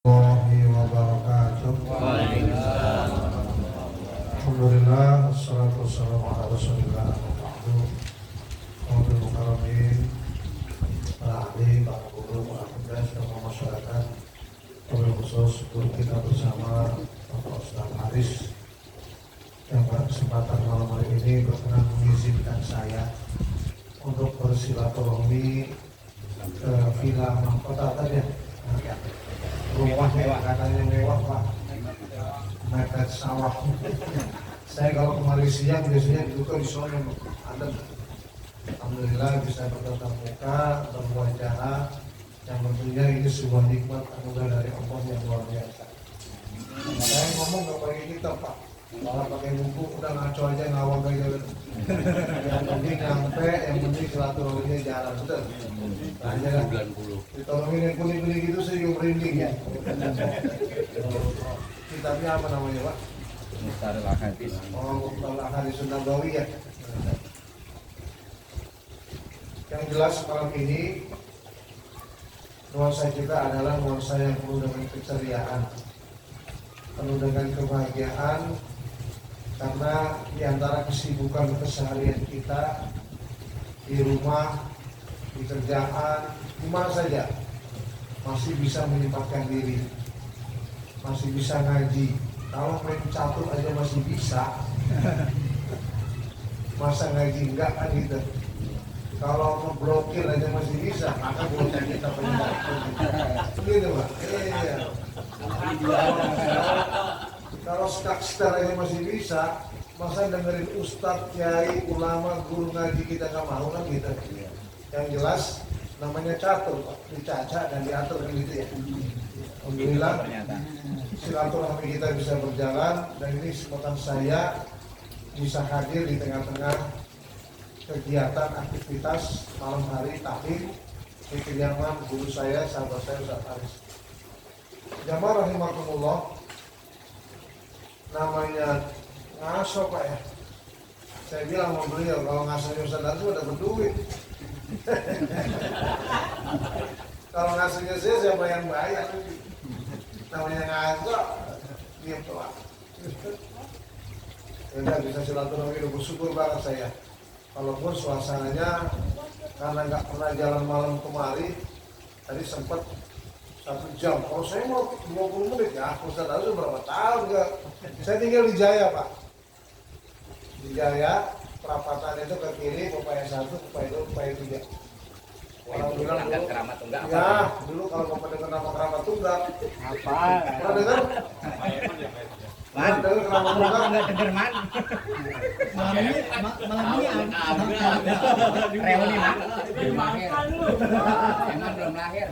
Warahmatullahi wabarakatuh. Alhamdulillah, wassalatu wassalamu ala rasulillah Muhammadul Mukarramin, para ahli, para guru, para pedas, dan masyarakat. Wabil khusus guru kita bersama Bapak Ustaz Haris yang pada kesempatan malam hari ini berkenan mengizinkan saya untuk bersilaturahmi ke Villa Mahkota tadi ya. Rumahnya katanya mewah Pak, mepet sawah. Saya kalau ke Malaysia biasanya dibuka di sana ada. Alhamdulillah bisa bertatap muka, bermuajahah, yang tentunya ini sebuah nikmat anugerah dari Allah yang luar biasa. Saya ngomong gak pakai kitab Pak, malah pakai buku, udah ngaco aja ngawang aja. Yang penting nyampe, yang penting silaturahminya jalan, betul. Tanya kan, ditolongin yang kuning-kuning gitu saya juga merinding ya. Kitabnya apa namanya Pak? Mukhtarul Ahadits. Oh, Mukhtarul Ahadits Nabawi ya. Yang jelas malam ini nuansa kita adalah nuansa yang penuh dengan keceriaan, penuh dengan kebahagiaan, karena di antara kesibukan keseharian kita di rumah, di kerjaan, di mana saja masih bisa menyempatkan diri, masih bisa ngaji. Kalau main catur aja masih bisa, masa ngaji enggak kan gitu. Kalau ngeblokir aja masih bisa, maka blokir kita pengen begitu Pak. Iya. Kalau stuck aja masih bisa, masa dengerin ustadz, kiai, ulama, guru ngaji kita nggak mau kan gitu. Yang jelas namanya catur Pak, dicaca dan diatur gitu ya. Alhamdulillah silaturahmi kita bisa berjalan, dan ini kesempatan saya bisa hadir di tengah-tengah kegiatan aktivitas malam hari taklim di kediaman guru saya, sahabat saya Ustaz Haris. Jamaah rahimakumullah, namanya ngaso Pak ya. Saya bilang sama beliau, kalau ngasonya Ustaz Haris udah berduit. Kalau ngasonya saya siapa yang bayar? Namanya ngaso, gitu lah. Ya bisa silaturahmi, bersyukur banget saya. Walaupun suasananya karena nggak pernah jalan malam kemari, tadi sempat 1 jam. Kalau saya mau 20 menit ya, Ustaz Haris berapa tahun nggak? Saya tinggal di Jaya Pak. Di Jaya, perapatan itu ke kiri, Pepaya 1, Pepaya 2, Pepaya 3. Orang bilang dulu, Keramat Tunggal apa? ya dulu kalau Bapak dengar nama Keramat Tunggal, Apa? pernah dengar? Man, Dengar Keramat Tunggal? enggak denger man. Malam ini Reuni man. Belum lahir. Emang belum lahir.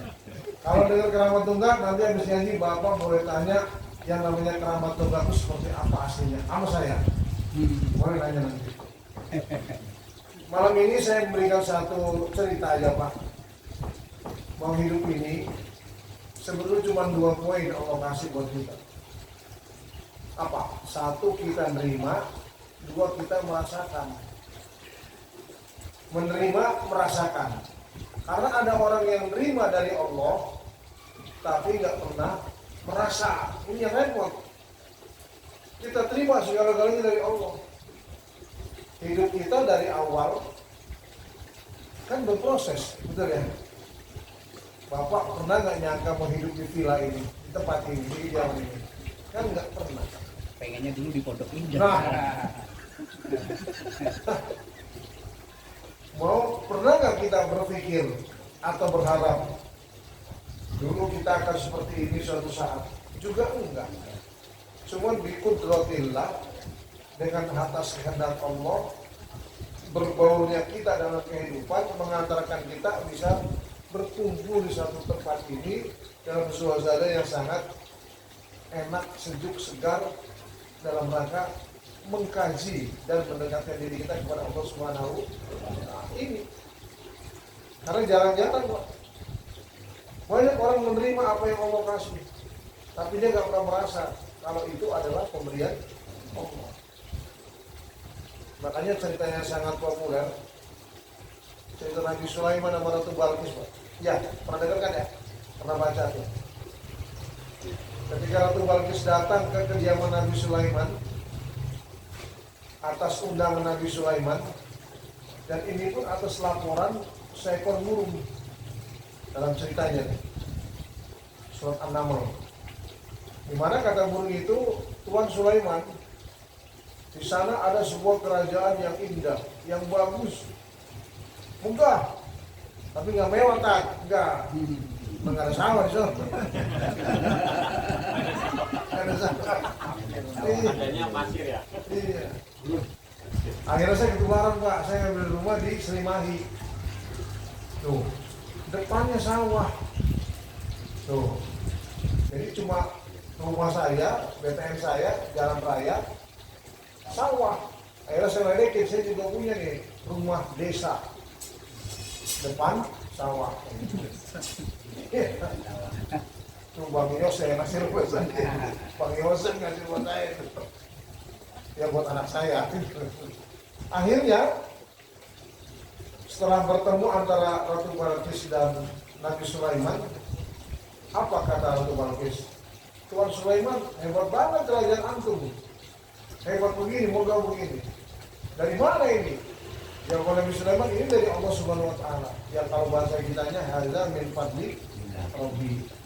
Kalau dengar Keramat Tunggal, nanti habis nyanyi Bapak boleh tanya yang namanya Keramat Tunggal itu seperti apa aslinya, sama saya. Boleh nanya nanti. Malam ini saya memberikan satu cerita aja Pak. Mau hidup ini sebetulnya cuma 2 poin Allah kasih buat kita. Apa? 1 kita nerima, 2 kita merasakan. Menerima, merasakan. Karena ada orang yang nerima dari Allah, tapi nggak pernah merasa. Ini yang repot. Kita terima segala-galanya dari Allah. Hidup kita dari awal kan berproses, betul ya? Bapak pernah nggak nyangka mau hidup di villa ini, di tempat ini, di jalan ini? Kan nggak pernah. Pengennya dulu di Pondok Indah. Nah. Mau pernah nggak kita berpikir atau berharap dulu kita akan seperti ini suatu saat? Juga enggak. Cuman biqudratillah, dengan atas kehendak Allah, berbaurnya kita dalam kehidupan mengantarkan kita bisa berkumpul di satu tempat ini dalam suasana yang sangat enak, sejuk, segar, dalam rangka mengkaji dan mendekatkan diri kita kepada Allah Subhanahu wa Ta'ala ini. Karena jarang-jarang Pak, banyak orang menerima apa yang Allah kasih, tapi dia nggak pernah merasa kalau itu adalah pemberian Allah. Makanya ceritanya sangat populer, cerita Nabi Sulaiman sama Ratu Balkis Pak. Ya, pernah dengar kan ya? Pernah baca tuh. ketika Ratu Balkis datang ke kediaman Nabi Sulaiman atas undangan Nabi Sulaiman, dan ini pun atas laporan seekor burung dalam ceritanya surat An-Naml, di mana kata burung itu, Tuan Sulaiman, di sana ada sebuah kerajaan yang indah, yang bagus, megah, tapi nggak mewah, tak, enggak ada sawah di sana. Ada sawah. Adanya pasir ya. Iya. Akhirnya saya ketularan, Pak, saya ngambil rumah di Selimahi. Tuh, depannya sawah. Tuh, jadi cuma rumah saya, BTN saya, jalan raya, sawah. Akhirnya saya ledekin, saya juga punya nih rumah desa, depan sawah. Tuh Bang Yose yang ngasih rumah saya, Bang Yose ngasih rumah saya, ya buat anak saya. Akhirnya setelah bertemu antara Ratu Balkis dan Nabi Sulaiman, apa kata Ratu Balkis? Tuan Sulaiman, hebat banget kerajaan antum, hebat begini, moga begini. Dari mana ini? Yang Nabi Sulaiman, ini dari Allah Subhanahu Wa Taala. Yang kalau bahasa kitanya hadza min fadli Rabbi.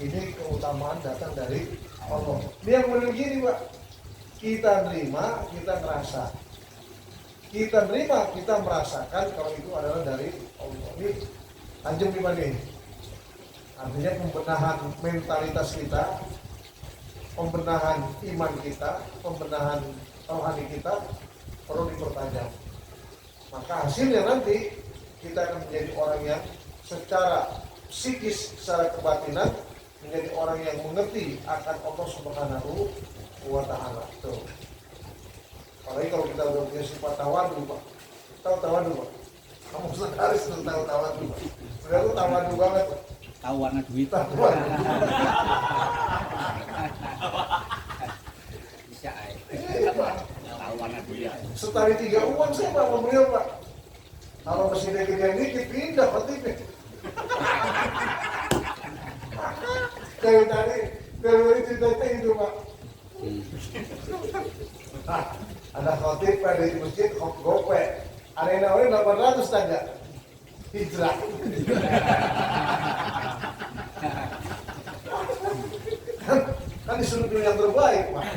Ini keutamaan datang dari Allah. Dia yang benar gini, Pak. Kita terima, kita ngerasa. Kita terima, kita merasakan kalau itu adalah dari Allah. Ini tajam di mana ini? Artinya pembenahan mentalitas kita, pembenahan iman kita, pembenahan rohani kita perlu dipertajam. Maka hasilnya nanti kita akan menjadi orang yang secara psikis, secara kebatinan menjadi orang yang mengerti akan Allah Subhanahu wa Ta'ala. Tuh. Apalagi kalau kita udah punya sifat tawadu, Pak. Tahu tawadu, Pak? Kamu harus tahu tawadu, Pak. Sudah lu tawadu banget, Pak. Tahu warna duit. Bisa Iya, Pak. tahu warna duit. Setari 3 uang saya Pak sama beliau, Pak. Kalau mesinnya gedean dikit, pindah hatinya. Dari cerita itu, Pak. Ada khotib Pak di masjid, gope. Ada yang nawarin 800 tanda. Hijrah. Kan disuruh pilih yang terbaik, Pak.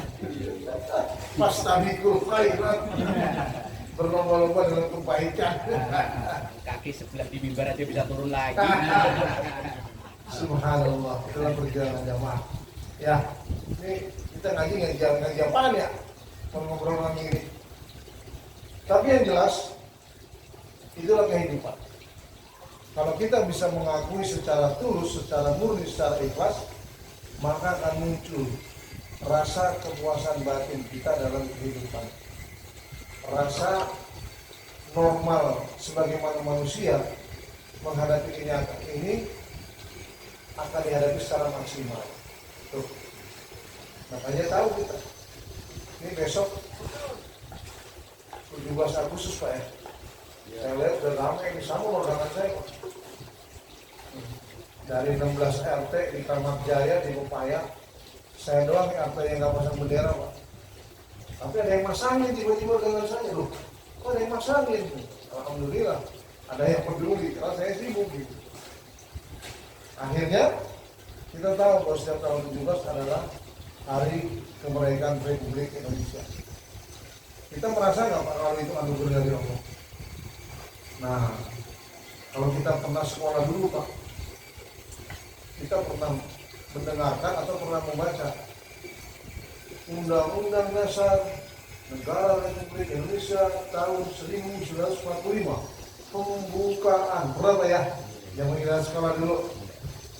Pas tabikul khairat, berlomba-lomba dalam kebaikan. Kaki sebelah di mimbar aja bisa turun lagi. Subhanallah, dalam perjalanan jamaah. Ya, ini kita ngaji apaan ya? Ngobrol lagi ini. Tapi yang jelas, itulah kehidupan. Kalau kita bisa mengakui secara tulus, secara murni, secara ikhlas, maka akan muncul rasa kepuasan batin kita dalam kehidupan. Rasa normal sebagaimana manusia menghadapi kenyataan ini akan dihadapi secara maksimal. Tuh. Makanya tahu kita. Ini besok 17 Agustus, Pak ya. Saya lihat udah ramai ini, sama undangan saya, Pak. Dari 16 RT di Kramat Jaya, di Upaya, saya doang RT yang nggak pasang bendera, Pak. Tapi ada yang masangin tiba-tiba dengan saya, loh. Kok ada yang masangin? Alhamdulillah, ada yang peduli, karena saya sibuk gitu. Akhirnya kita tahu bahwa setiap tahun 17 adalah Hari Kemerdekaan Republik Indonesia. Kita merasa nggak Pak kalau itu anugerah dari Allah? Nah, kalau kita pernah sekolah dulu, Pak, kita pernah mendengarkan atau pernah membaca Undang-Undang Dasar Negara Republik Indonesia tahun 1945, pembukaan, berapa ya? Yang kita sekolah dulu,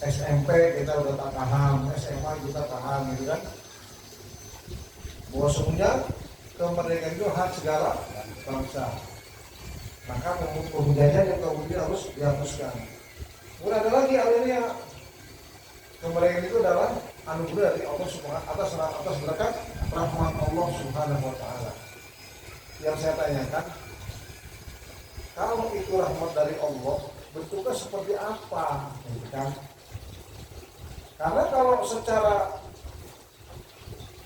SMP kita udah tak paham, SMA kita paham gitu kan. Bahwasanya kemerdekaan itu hak segala bangsa. Maka penjajah dan kemudian harus dihapuskan. Kemudian ada lagi alinea, kemerdekaan itu adalah anugerah dari Allah Subhanahu atas berkat rahmat Allah Subhanahu wa Ta'ala. Yang saya tanyakan, kalau itu rahmat dari Allah, bentuknya seperti apa? Gitu kan? Karena kalau secara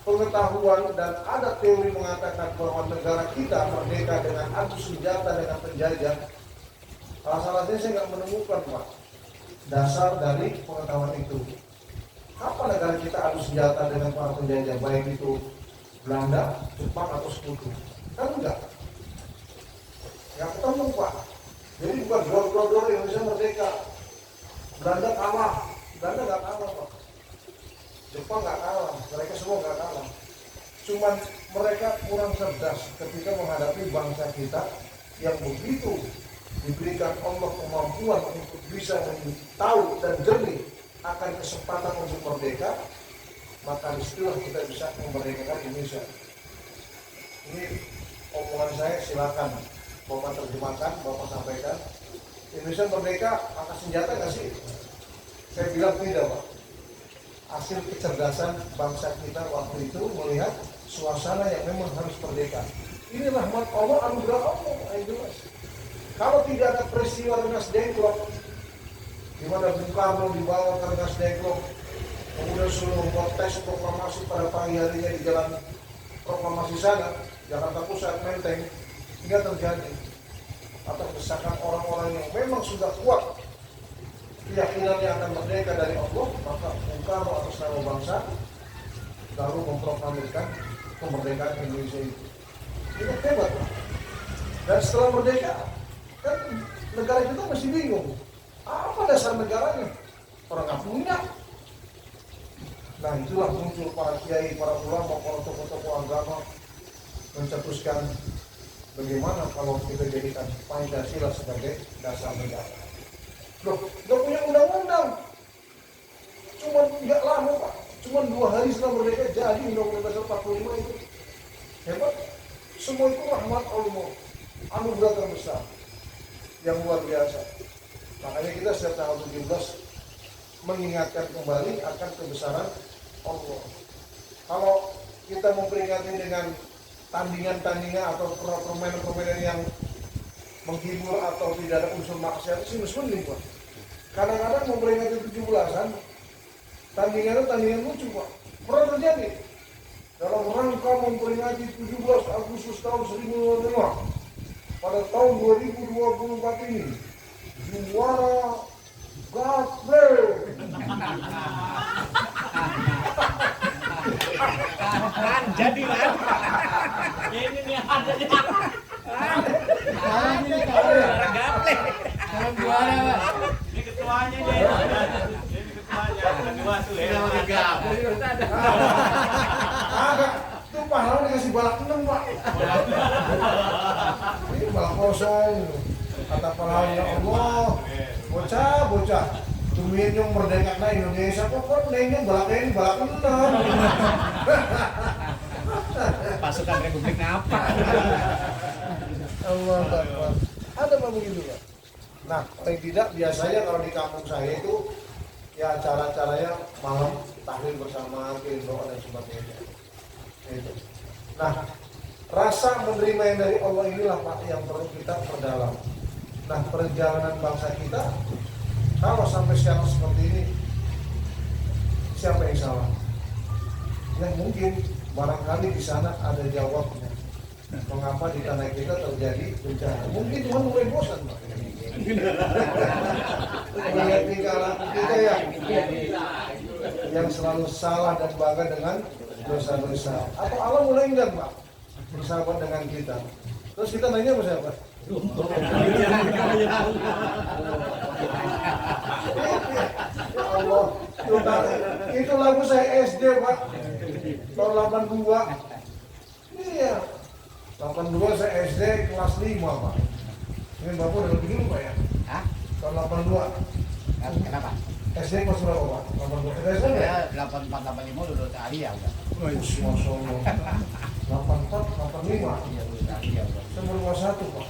pengetahuan dan ada teori mengatakan bahwa negara kita merdeka dengan adu senjata dengan penjajah. Salah satunya saya nggak menemukan Pak dasar dari pengetahuan itu. Apa negara kita adu senjata dengan para penjajah, baik itu Belanda, Jepang atau Sekutu? Kan enggak. Nggak ketemu Pak. Jadi bukan dua-dua Indonesia merdeka. Belanda kalah, Belanda nggak kalah Pak. Jepang nggak kalah, mereka semua nggak kalah. Cuman mereka kurang cerdas ketika menghadapi bangsa kita yang begitu diberikan Allah kemampuan untuk bisa tahu dan jernih akan kesempatan untuk merdeka, maka disitulah kita bisa memerdekakan Indonesia. Ini omongan saya, silakan Bapak terjemahkan, Bapak sampaikan. Indonesia merdeka angkat senjata nggak sih? Saya bilang tidak Pak. Hasil kecerdasan bangsa kita waktu itu melihat suasana yang memang harus merdeka. Ini rahmat Allah, anugerah Allah, yang jelas. Kalau tidak ada peristiwa Rengas Dengklok, di mana Bung Karno dibawa ke Rengas Dengklok, kemudian suruh membuat teks proklamasi pada pagi harinya di jalan proklamasi sana, Jakarta Pusat, Menteng, tidak terjadi. Atau desakan orang-orang yang memang sudah kuat keyakinannya akan merdeka dari Allah, maka Bung Karno atas nama bangsa lalu memproklamirkan kemerdekaan Indonesia itu. Ini hebat Pak. Dan setelah merdeka, kan negara kita masih bingung. Apa dasar negaranya? Orang nggak punya. Nah itulah muncul para kiai, para ulama, para tokoh-tokoh agama mencetuskan bagaimana kalau kita jadikan Pancasila sebagai dasar negara. Loh, nggak punya undang-undang. Cuma nggak lama Pak. Cuma 2 hari setelah merdeka jadi undang-undang dasar 45 itu. Hebat. Semua itu rahmat Allah, anugerah terbesar yang luar biasa. Makanya kita setiap tanggal 17 mengingatkan kembali akan kebesaran Allah. Kalau kita memperingati dengan tandingan-tandingan atau permainan-permainan yang menghibur atau tidak ada unsur maksiat, sih mending Pak. Kadang-kadang memperingati 17-an, tandingan lucu Pak. Pernah terjadi dalam rangka memperingati 17 Agustus tahun 1945 pada tahun 2024 ini, juara Gaple. Jadi kan Ini nih ada nih. Ini juara gaple. Kalau juara Pak. Ini ketuanya nih. Ini ketuanya. Kedua tuh ya. Agak, itu pahlawan dikasih balak 6 Pak. Ini balak kosong. Kata pahlawan ya Allah, bocah, tumin yang merdeka na Indonesia, kok nengnya balak 6. Pasukan Republik apa? Allah Akbar. Ada Pak begitu Pak. Nah, paling tidak biasanya kalau di kampung saya itu ya acara-acaranya malam tahlil bersama, doa dan sebagainya. Itu. Nah, rasa menerima yang dari Allah inilah Pak yang perlu kita perdalam. Nah, perjalanan bangsa kita kalau sampai sekarang seperti ini, siapa yang salah? Yang mungkin barangkali di sana ada jawabnya. Mengapa di tanah kita terjadi bencana? Mungkin Tuhan mulai bosan Pak. Melihat tingkah laku kita yang selalu salah dan bangga dengan dosa-dosa. Atau Allah mulai enggak Pak bersahabat dengan kita. Terus kita nanya sama siapa? Ya Allah, itu lagu saya SD Pak, tahun 82. Iya, 82 saya SD kelas 5 Pak. Ini Bapak udah lebih dulu Pak ya? Hah? Tahun 82. Kenapa? SD kelas berapa Pak? 82. SD ya? Ya 8485 lulus Alia udah. Masya Allah. 84, 85. Iya lulus Alia udah. Saya baru kelas 1 Pak.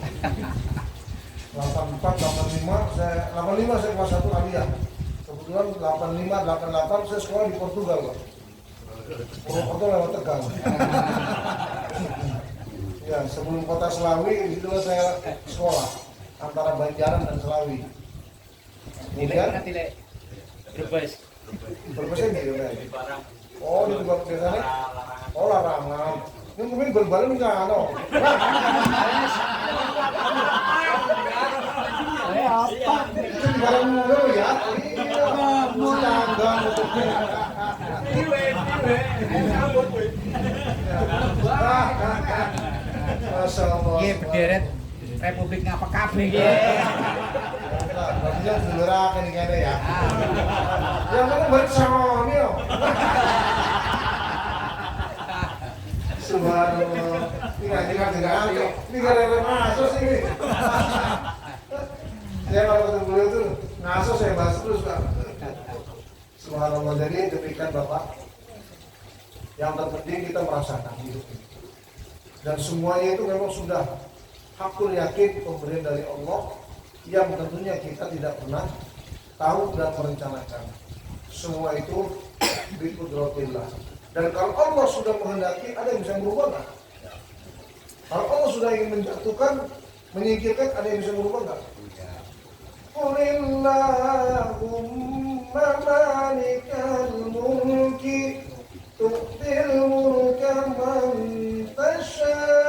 84, 85, saya 85 saya kelas 1 Aliyah. Kebetulan 85, 88 saya sekolah di Portugal Pak. Purwokerto lewat Tegal. Ya, sebelum kota Selawi itulah saya sekolah antara Banjaran dan Selawi. Kemudian Brebes. Berbes ini ya. Di barang. Oh, di tempat biasanya Larangan sembarangan. Yung kumin berbalik nggak ano. Itu barang mulu ya. Iya. Tangga untuknya. Masya Allah. Iya berderet Republik ngapa kabeh iki. Maksudnya gelerakan ini ada ya. Yang mana balik sama ini loh. Subhanallah. Ini nggak. Ini gara-gara ngasos ini. Saya kalau ketemu beliau tuh ngasos saya bahas terus kan. Subhanallah. Jadi demikian Bapak. Yang terpenting kita merasakan hidup ini. Dan semuanya itu memang sudah hakul yakin pemberian dari Allah yang tentunya kita tidak pernah tahu dan merencanakan. Semua itu biqudratillah. Dan kalau Allah sudah menghendaki, ada yang bisa merubah nggak? Kalau Allah sudah ingin menjatuhkan, menyingkirkan, ada yang bisa merubah nggak? Qulillahumma malikal mulki tu'til mulka man tasha'.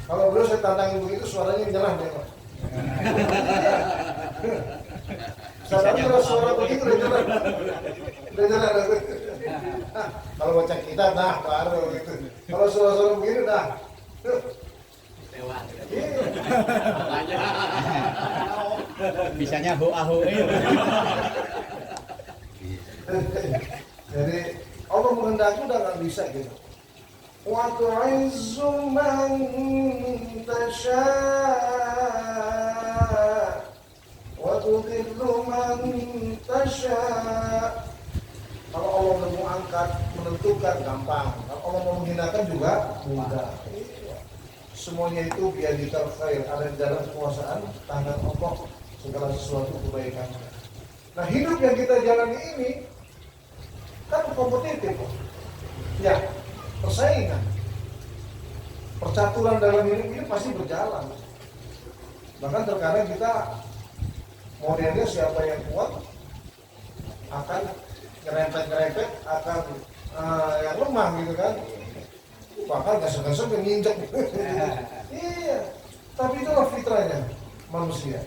Kalau beliau saya tantangin begitu suaranya menyerah deh Pak. Saya kalau suara begitu udah nyerah. Udah nyerah. Kalau baca kitab nah baru gitu. Kalau suara-suara begini dah. Bisanya ho-aho. Jadi Allah menghendaki udah nggak bisa gitu. Wa tu'izzu man tasha' wa tudhillu man tasha'. Kalau Allah mau angkat, menentukan gampang. Kalau Allah mau menghinakan juga mudah. Semuanya itu biadikal khair, ada di dalam kekuasaan tangan Allah segala sesuatu kebaikan. Nah hidup yang kita jalani ini kan kompetitif, ya persaingan, percaturan dalam hidup ini pasti berjalan. Bahkan terkadang kita modelnya siapa yang kuat akan nyerempet-nyerempet, akan yang lemah gitu kan. Bahkan gasem-gasem menginjak. Iya, tapi itulah fitrahnya manusia.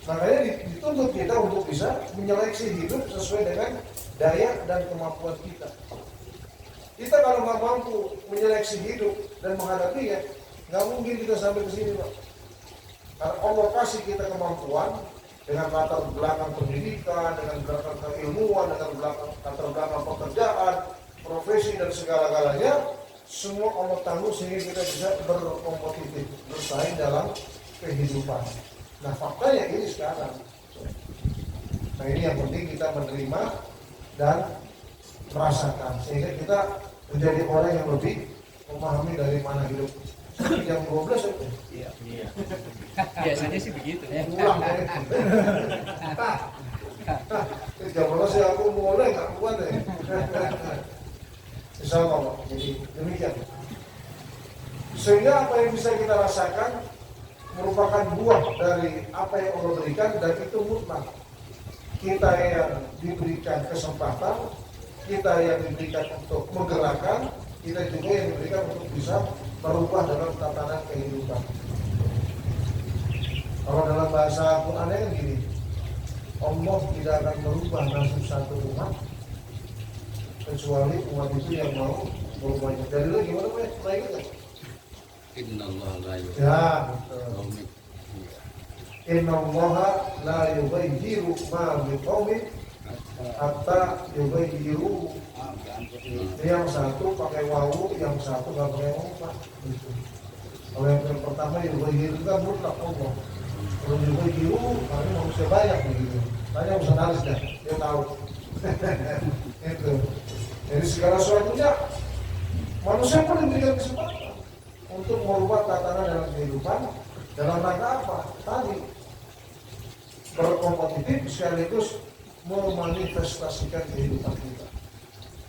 Makanya dituntut kita untuk bisa menyeleksi hidup sesuai dengan daya dan kemampuan kita. Kita kalau nggak mampu menyeleksi hidup dan menghadapinya, nggak mungkin kita sampai ke sini, Pak. Karena Allah kasih kita kemampuan dengan latar belakang pendidikan, dengan belakang keilmuan, dengan latar belakang pekerjaan, profesi dan segala-galanya. Semua Allah tangguh sehingga kita bisa berkompetitif, bersaing dalam kehidupan. Nah faktanya ini sekarang. Nah ini yang penting kita menerima dan merasakan sehingga kita menjadi orang yang lebih memahami dari mana hidup. Seperti jam 12 itu. Iya. Biasanya sih begitu. Pulang deh. Jam 12 ya aku mulai nggak kuat deh. Insya Allah, jadi demikian. Sehingga apa yang bisa kita rasakan merupakan buah dari apa yang Allah berikan dan itu mutlak. Kita yang diberikan kesempatan, kita yang diberikan untuk menggerakkan, kita juga yang diberikan untuk bisa merubah dalam tatanan kehidupan. Kalau dalam bahasa Quran-nya kan gini, Allah tidak akan merubah nasib satu umat kecuali umat itu yang mau berubahnya. Dari dulu gimana Pak? Pernah ingat nggak? Innallaha la Ya, betul. Innallaha la yughayyiru ma biqaumin hatta yughayyiru. Yang satu pakai wawu, yang satu nggak pakai wawu Pak. Gitu. Kalau yang pertama yughayyiru itu kan mutlak Allah. Kalau yughayyiru, karena manusia banyak begitu. Tanya Ustaz Aris dah, dia tahu. Itu. Jadi segala sesuatunya manusia pun diberikan kesempatan untuk merubah tatanan dalam kehidupan dalam rangka apa? Tadi berkompetitif sekaligus memanifestasikan kehidupan kita.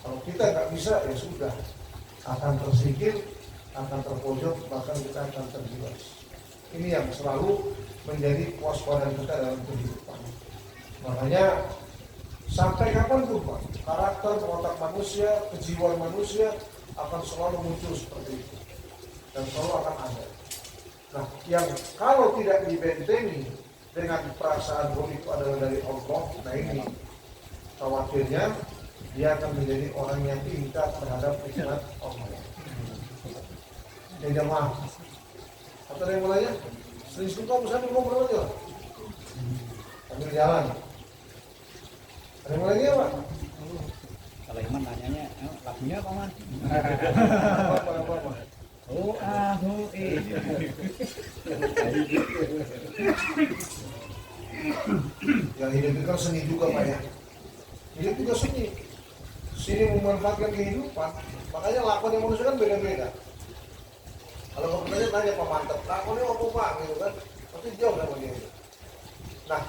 Kalau kita nggak bisa ya sudah akan tersingkir, akan terpojok, bahkan kita akan terjerumus. Ini yang selalu menjadi kewaspadaan kita dalam kehidupan. Makanya Sampai kapanpun Pak, karakter otak manusia, kejiwaan manusia akan selalu muncul seperti itu dan selalu akan ada. Nah, yang kalau tidak dibentengi dengan perasaan bahwa itu adalah dari Allah, nah ini khawatirnya dia akan menjadi orang yang ingkar terhadap nikmat Allah. Ya jamaah, atau yang mulanya sering suka misalnya ngobrol aja, sambil jalan. Ada yang mulanya Pak? Kalau Iman nanyanya, lagunya apa Man? Apa? Oh, Yang hidup itu kan seni juga Pak ya. Hidup juga seni. Seni memanfaatkan kehidupan. Makanya lakonnya manusia kan beda-beda. Kalau kamu tanya Pak Mantap, lakonnya apa Pak gitu kan? Pasti jauh sama dia. Nah,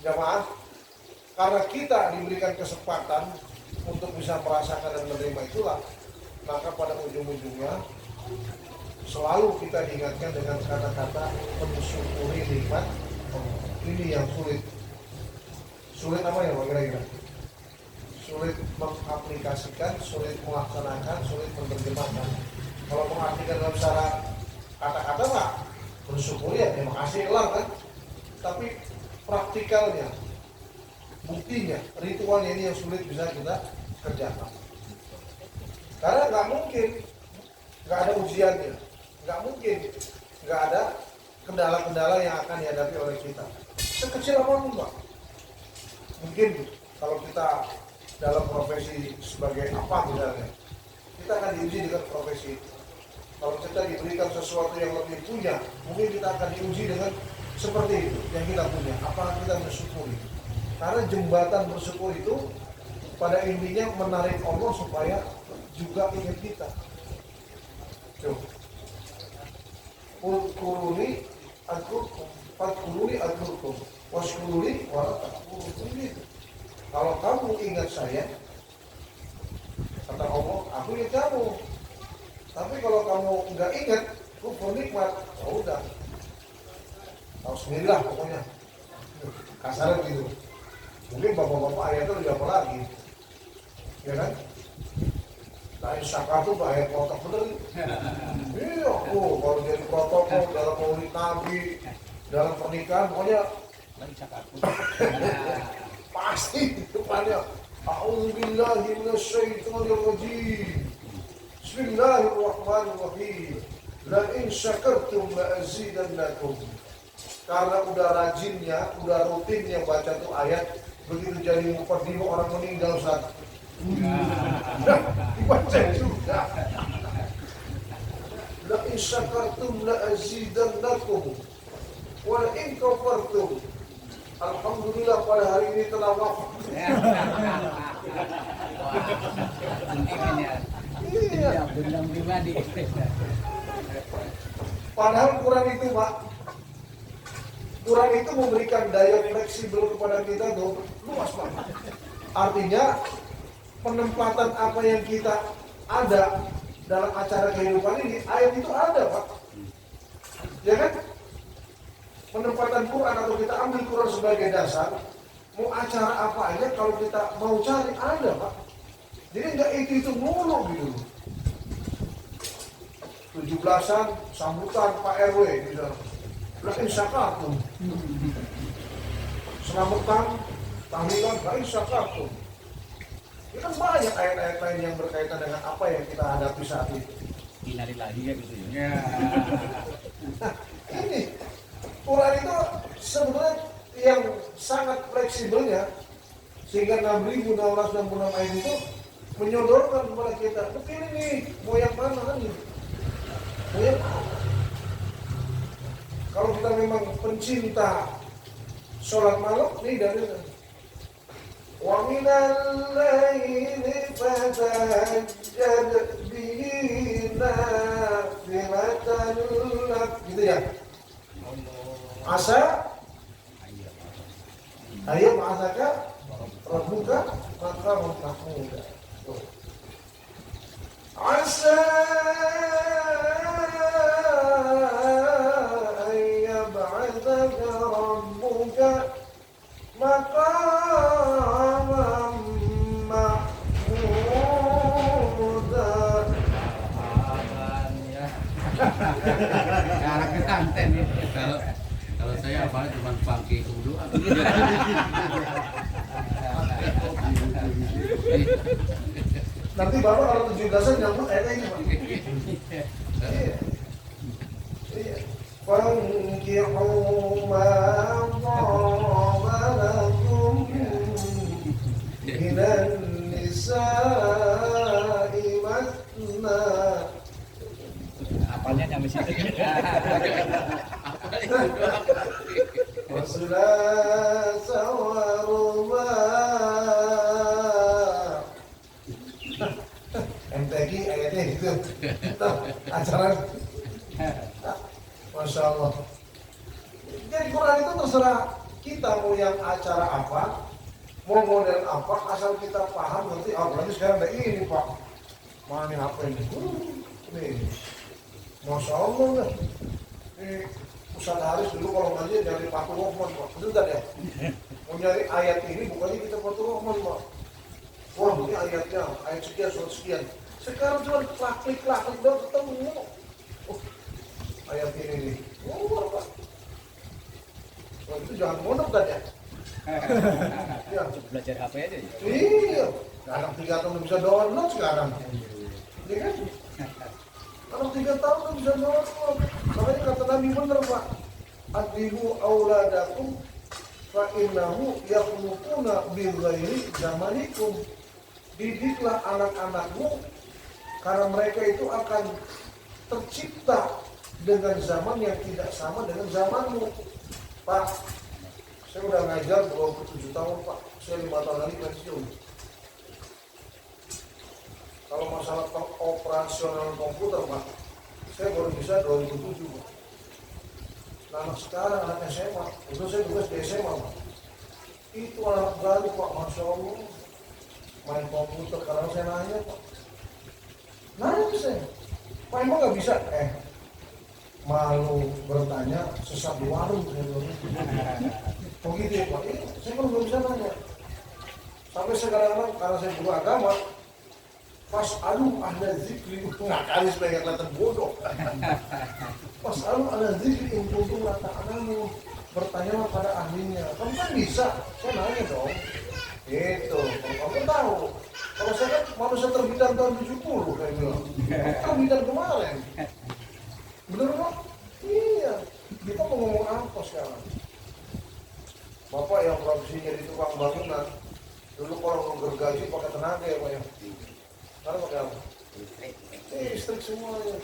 jamaah, karena kita diberikan kesempatan untuk bisa merasakan dan menerima itulah, maka pada ujung-ujungnya selalu kita diingatkan dengan kata-kata mensyukuri nikmat Allah. Ini yang sulit. Sulit apa ya Pak kira-kira? Sulit mengaplikasikan, sulit melaksanakan, sulit menerjemahkan. Kalau mengartikan dalam secara kata-kata Pak, bersyukur ya, terima kasih kelar kan. Tapi praktikalnya, buktinya, ritualnya ini yang sulit bisa kita kerjakan. Karena nggak mungkin nggak ada ujiannya, nggak mungkin nggak ada kendala-kendala yang akan dihadapi oleh kita. Sekecil apapun Pak. Mungkin kalau kita dalam profesi sebagai apa misalnya, kita akan diuji dengan profesi itu. Kalau kita diberikan sesuatu yang lebih punya, mungkin kita akan diuji dengan seperti itu yang kita punya. Apakah kita bersyukuri? Karena jembatan bersyukur itu pada intinya menarik Allah supaya juga ingat kita. Kuruni adkurkum, fadkuruni adkurkum, washkuruni waratakkuruni. Kalau kamu ingat saya, kata Allah, aku ingat kamu. Tapi kalau kamu nggak ingat, kufur nikmat, oh udah. Tahu sendirilah pokoknya. Kasar gitu. Mungkin bapak-bapak ayatnya lebih apa lagi, ya kan? Nah, syakar itu ayat kotak bener. Iya, kalau jadi protokol dalam maulid Nabi, dalam pernikahan, pokoknya pasti depannya. A'udzubillahi minasyaitonirrajim. Bismillahirrahmanirrahim. La in syakartum la azidannakum. Karena udah rajinnya, udah rutinnya baca tuh ayat, begitu jadi mukadimah orang meninggal Ustaz. Dibaca juga. La in syakartum la azidannakum. Wa in kafartum. Alhamdulillah pada hari ini telah wafat. Iya. Dendam pribadi. Padahal Quran itu Pak, Quran itu memberikan daya fleksibel kepada kita tuh luas banget. Artinya penempatan apa yang kita ada dalam acara kehidupan ini, ayat itu ada Pak. Ya kan? Penempatan Quran atau kita ambil Quran sebagai dasar, mau acara apa aja kalau kita mau cari ada Pak. Jadi nggak itu mulu gitu. 17-an sambutan Pak RW gitu. Lain syakatum. Selamatan, tahlilan, lain syakatum. Ini kan banyak ayat-ayat lain yang berkaitan dengan apa yang kita hadapi saat itu. Hinari lagi ya gitu ya. Nah, ini Quran itu sebenarnya yang sangat fleksibelnya, sehingga 6.666 ayat itu menyodorkan kepada kita, begini nih, mau yang mana kan nih? Mau yang mana? Kalau kita memang pencinta sholat malam, nih dari wa minal laili fatahajjad bihi nafilatan lak, gitu ya. Asa ayat ma'asaka rabbuka maqaman mahmuda. Asa ayyab'athaka rabbuka maqaman hafalnya cuma pangki kudu. Nanti Bapak kalau 17-an nyambut ayatnya ini Pak. Iya. Iya. Fankihu ma dhaba lakum minan nisa'i matna. Apalnya nyampe situ. Wasulasa wa ruba. MTQ ayatnya gitu. Acara Masya Allah. Jadi Quran itu terserah kita mau yang acara apa, mau model apa, asal kita paham nanti. Oh berarti sekarang ada ini Pak. Mana nih HP ini? Nih, Masya Allah kan. Ini Ustaz Haris dulu kalau ngaji dari Fathul Rahman Pak. Betul tak ya? Mau nyari ayat ini bukannya kita Fathul Rahman Pak. Wah ini ayatnya, ayat sekian, surat sekian. Sekarang cuma klik doang ketemu. Ayat ini nih. Oh, Pak. Wah, itu jangan mondok kan ya? Ya. Belajar HP aja ya. Iya. Anak 3 tahun bisa download sekarang. Iya kan? Anak 3 tahun bisa download. Makanya kata Nabi bener Pak. Adibu auladakum fa innahu yakhluquna bighairi zamanikum. Didiklah anak-anakmu karena mereka itu akan tercipta dengan zaman yang tidak sama dengan zamanmu. Pak, saya udah ngajar 27 tahun Pak, saya 5 tahun lagi pensiun. Kalau masalah operasional komputer Pak, saya baru bisa 2007 Pak. Nah, anak sekarang, anak SMA, itu saya tugas di SMA Pak. Itu anak baru Pak, Masya Allah. Main komputer, karena saya nanya Pak. Nanya saya, Pak emang gak bisa? Malu bertanya sesat di warung saya bilang. Oh gitu ya Pak, saya kan belum bisa nanya. Sampai sekarang karena saya guru agama, pas ahla zikri, nggak kali supaya kelihatan bodoh. Pas ahla zikri yang kuntum la ta'lamun, bertanyalah pada ahlinya. Kamu kan bisa, saya nanya dong. Itu, kalau kamu tahu. Kalau saya kan manusia terbidan tahun 70 saya bilang. Terbidan kemarin. Bener Pak? Iya. Kita mau ngomong apa sekarang? Bapak yang profesinya di tukang bangunan, dulu kalau gergaji pakai tenaga ya Pak ya. Sekarang pakai apa? Listrik semuanya.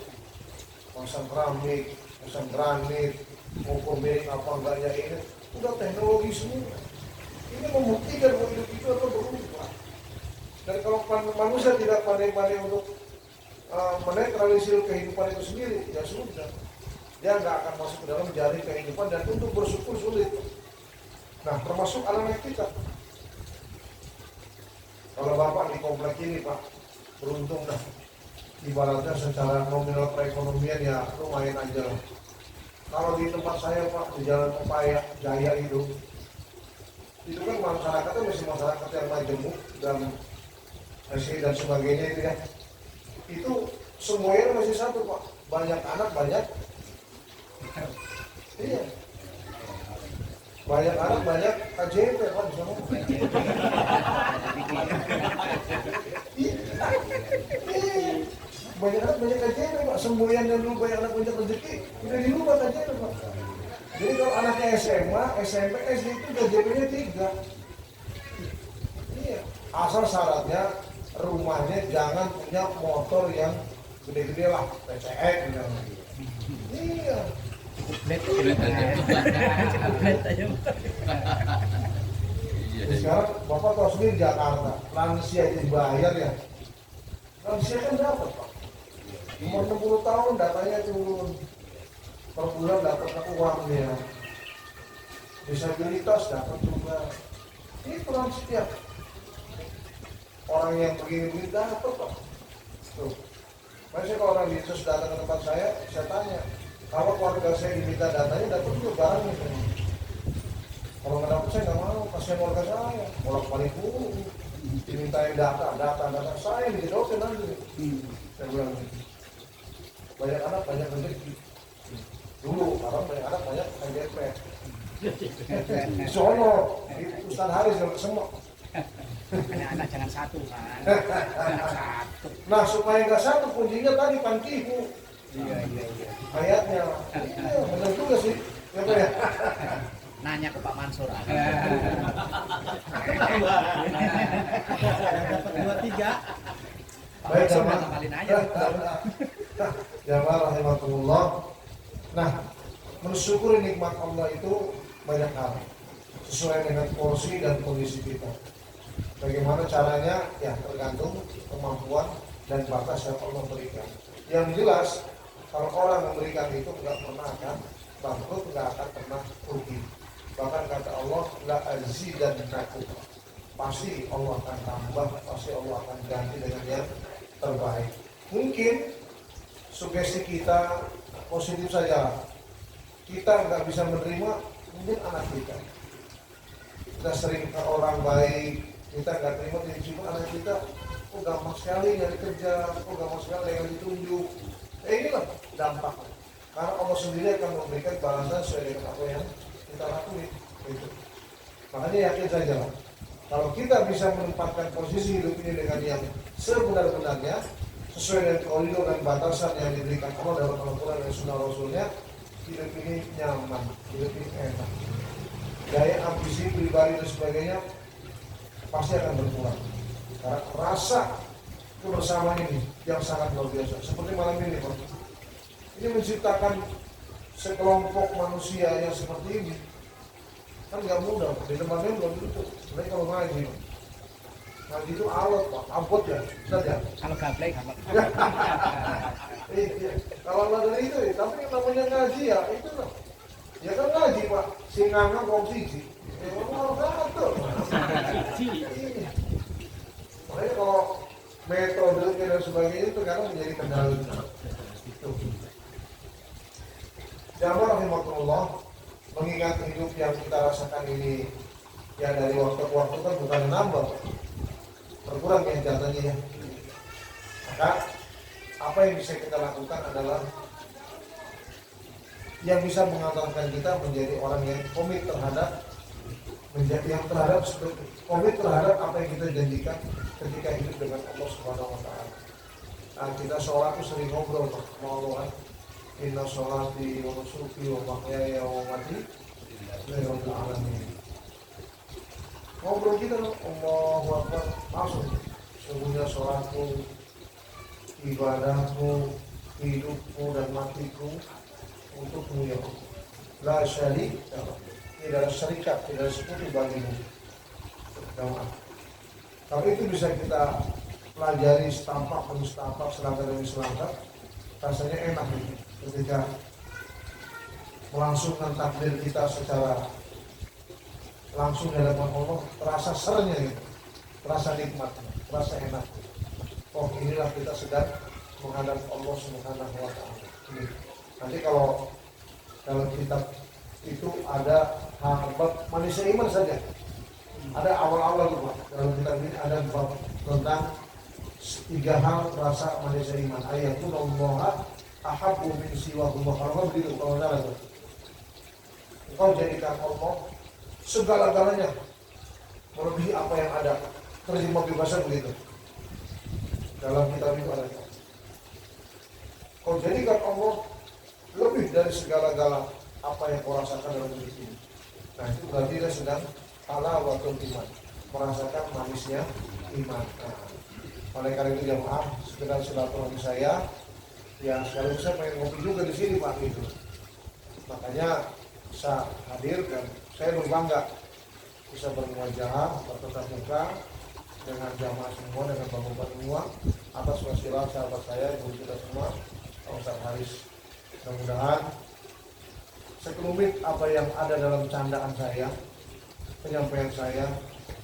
Pasang keramik, pasang granit, ngukur milik apa enggaknya ini, udah teknologi semua. Ini membuktikan bahwa hidup itu atau berubah. Dan kalau manusia tidak pandai-pandai untuk menetralisir kehidupan itu sendiri, ya sudah. Dia nggak akan masuk ke dalam jaring kehidupan dan untuk bersyukur sulit. Nah, termasuk anak kita. Kalau Bapak di komplek ini Pak, beruntung dah. Ibaratnya secara nominal perekonomian ya lumayan aja lah. Kalau di tempat saya Pak, di Jalan Pepaya Jaya itu kan masyarakatnya masih masyarakat yang majemuk dan dan sebagainya itu ya. Itu semuanya masih satu Pak, banyak anak banyak. Iya. Banyak anak banyak KJP Pak di sana. Banyak anak banyak KJP Pak, semboyan yang dulu banyak anak banyak rezeki udah dirubah KJP Pak. Jadi kalau anaknya SMA, SMP, SD itu KJP-nya 3. Iya. Asal syaratnya rumahnya jangan punya motor yang gede-gede lah, PCX gitu. Iya. Sekarang Bapak tahu sendiri Jakarta, lansia itu dibayar ya. Lansia kan dapat Pak. Umur 60 tahun datanya turun. Per bulan dapat uangnya. Disabilitas dapat juga. Ini peran setiap orang yang begini-begini dapat Pak. Tuh. Makanya kalau orang Yesus datang ke tempat saya tanya, kalau keluarga saya diminta datanya, dapat juga barangnya. Kalau nggak dapat saya nggak mau, kasihan keluarga saya. Bolak-balik dulu, dimintain data saya dijodohin nanti. Saya bilang, banyak anak banyak rezeki. Dulu, sekarang banyak anak banyak KJP. Sono Ustaz Haris yang semua. Anak-anak jangan satu kan. Satu. Nah supaya nggak satu kuncinya tadi pantihu Iya. ayatnya. Iya benar juga sih. Ya Pak ya. Nanya ke Pak Mansur. Dapat 2-3. Pak Baik, Mansur jamaah. ngamalin aja. Jamaah rahimahullah. Nah, mensyukuri nikmat Allah itu banyak hal sesuai dengan porsi dan kondisi kita. Bagaimana caranya? Ya tergantung kemampuan dan batas yang Allah berikan. Yang jelas, kalau orang memberikan itu nggak pernah akan bangkrut, nggak akan pernah rugi. Bahkan kata Allah, la azidannakum. Pasti Allah akan tambah, pasti Allah akan ganti dengan yang terbaik. Mungkin sugesti kita positif saja. Kita nggak bisa menerima, mungkin anak kita. Kita sering ke orang baik, kita nggak terima tiba-tiba anak kita, oh gampang sekali nyari kerja, oh gampang sekali yang ditunjuk. Inilah dampaknya. Karena Allah sendiri akan memberikan balasan sesuai dengan apa yang kita lakuin. Gitu. Makanya yakin saja lah. Kalau kita bisa menempatkan posisi hidup ini dengan yang sebenar-benarnya, sesuai dengan koridor dan batasan yang diberikan Allah dalam Al-Quran dan Sunnah Rasulnya, hidup ini nyaman, hidup ini enak. Gaya ambisi pribadi dan sebagainya pasti akan berkurang. Karena rasa kebersamaan ini yang sangat luar biasa. Seperti malam ini, Pak. Ini menciptakan sekelompok manusia yang seperti ini. Kan nggak mudah, di tempatnya belum tentu. Sebenarnya kalau ngaji, ngaji itu alat, Pak, abot ya, Ustaz ya. Kalau gaplek, Iya, kalau nggak dari itu, tapi yang namanya ngaji ya itu lah. Ya kan ngaji Pak, singangan komsisi. Ya memang harus betul. Iya. Makanya kalau metode dan sebagainya itu kadang menjadi kendala. Itu. Jamaah rahimahullah, mengingat hidup yang kita rasakan ini ya dari waktu ke waktu kan bukan nambah, berkurang ya jatahnya ya. Maka apa yang bisa kita lakukan adalah yang bisa mengantarkan kita menjadi orang yang komit terhadap komit terhadap apa yang kita janjikan ketika hidup dengan Allah Subhanahu wa taala. Nah, kita sholat itu sering ngobrol sama Allah. Inna sholati wa nusuki wa mahyaya wa mamati lillahi alamin. Ngobrol kita Allahu Akbar langsung. Sesungguhnya sholatku, ibadahku, hidupku dan matiku untukmu ya Allah. La syarik, tidak ada syarikat, tidak ada sekutu bagimu. Tapi itu bisa kita pelajari setampak demi setampak, selangkah demi selangkah. Rasanya enak gitu, ketika melangsungkan takdir kita secara langsung di hadapan Allah, terasa sernya gitu, terasa nikmat, terasa enak. Oh inilah kita sedang menghadap Allah Subhanahu wa taala. Nanti kalau dalam kitab itu ada bab manusia iman saja. Ada awal-awal tuh Pak. Dalam kitab ini ada bab tentang 3 hal rasa manusia iman. Ayatun Allah ahabbu min siwahu wa kalau begitu kalau salah tuh. Engkau jadikan Allah segala-galanya melebihi apa yang ada. Terjemah bebasnya begitu. Dalam kitab itu ada. Kau jadikan Allah lebih dari segala-gala apa yang kau rasakan dalam hidup ini. Nah itu berarti dia sedang halawatul iman, merasakan manisnya iman. Nah, oleh karena itu jamaah, sekedar silaturahmi saya, ya sekaligus saya pengen ngopi juga di sini Pak itu. Makanya bisa hadir dan saya berbangga bisa bermuajahah, bertatap muka dengan jamaah semua, dengan bapak-bapak semua atas wasilah sahabat saya, ibu kita semua, Pak Ustaz Haris. Mudah-mudahan sekelumit apa yang ada dalam candaan saya, penyampaian saya,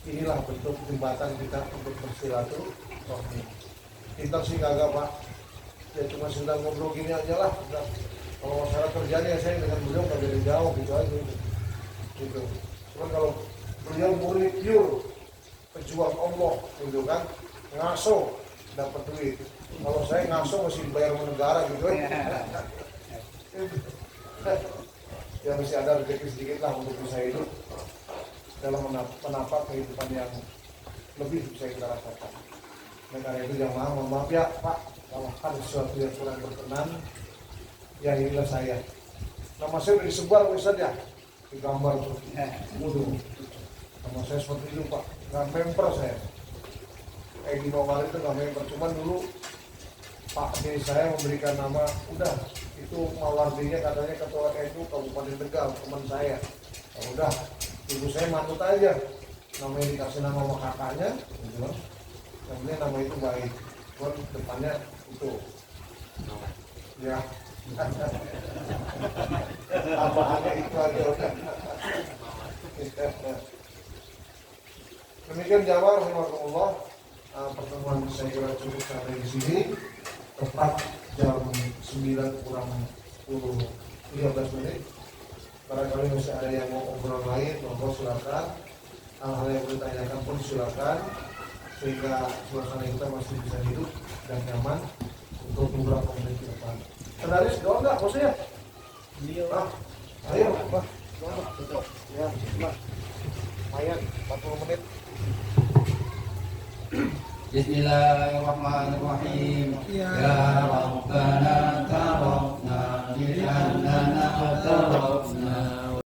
inilah bentuk jembatan kita untuk bersilaturahmi. Kita sih kagak Pak, ya cuma sedang ngobrol gini aja lah. Kalau masalah kerjanya saya dengan beliau nggak beda jauh gitu aja. Gitu. Cuman kalau beliau murni pure pejuang Allah, gitu kan, ngaso dapat duit. Kalau saya ngaso masih bayar negara gitu. ya masih ada rezeki sedikit lah untuk bisa hidup dalam menapak kehidupan yang lebih bisa kita rasakan. Nah, karena itu jangan mohon maaf ya Pak, kalau ada sesuatu yang kurang berkenan, ya inilah saya. Nama saya sudah disebar Ustaz ya, di gambar tuh. Waduh, nama saya seperti itu Pak, nggak member saya. Di Mawar itu nggak member, cuman dulu Pak D saya memberikan nama, udah itu Mawardinya katanya ketua NU Kabupaten Tegal, teman saya. Ya udah, ibu saya manut aja, namanya dikasih nama sama kakaknya, gitu loh. Namanya nama itu baik, cuman depannya itu, ya. Apa hanya itu aja udah. Demikian jawab, rahimahullah. Pertemuan saya kira cukup sampai di sini. Tepat jam 9 kurang 13 menit. Barangkali masih ada yang mau ngobrol lain, monggo silakan. Hal-hal yang boleh ditanyakan pun silakan, sehingga suasana kita masih bisa hidup dan nyaman untuk beberapa menit ke depan. Senaris doang nggak maksudnya? Ayo, Pak. Ya, Pak. Lumayan 40 menit. Bismillahirrahmanirrahim. Ya Rabbana tarafna bi annana